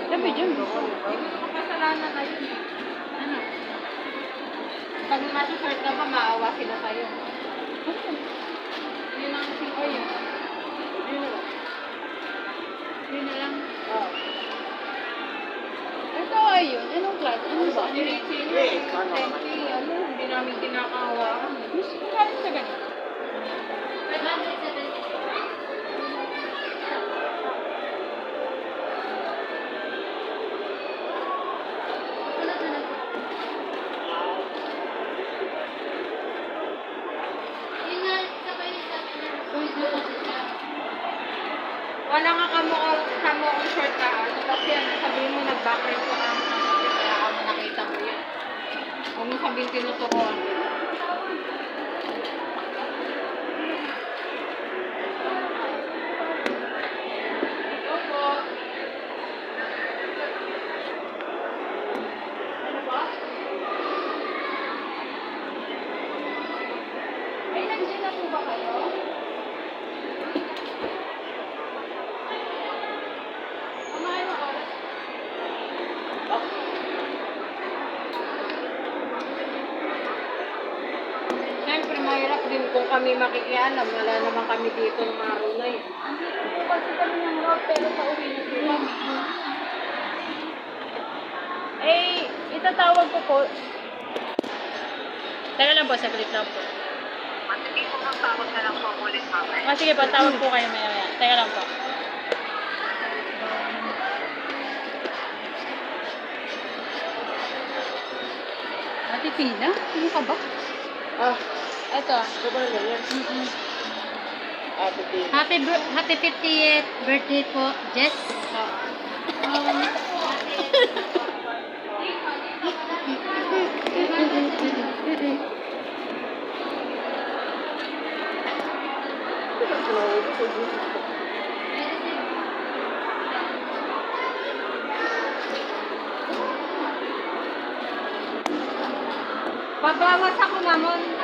Sabi dyan. Kasalanan kayo. Ano? Pag masusort ka pa, maawa sila sa'yo. Yun ang siko yun. Yun na lang. Ito ayun. Anong class? Ano ba? Hindi namin kinakawa. Gusto ko galing sa ganito. Wala nga kamo ang short ka. Kasi ano, sabihin mo nag-backrest ka ang kaya kamo nakita mo yan. Huwag mo sabihin tinuturuan. Opo. Ano ba? Ay, nandiyan na po ba kayo? Kumain mo oras. Siyempre, mahirap din kung kami makikialam. Wala naman kami dito ng araw na yun. Hindi po kasi kami ng road, pero pauwi na po kami. Eh, itatawag ko po. Teka lang po, saglit lang po. Sige po, magtawag ka lang po ulit mamaya. Sige po, tawag po kayo maya-maya. Teka lang po. Ate Tina, ano ka ba? Ito. Ito ba na yan? Happy 50th birthday po, Jess. Pabawas ako, mamon.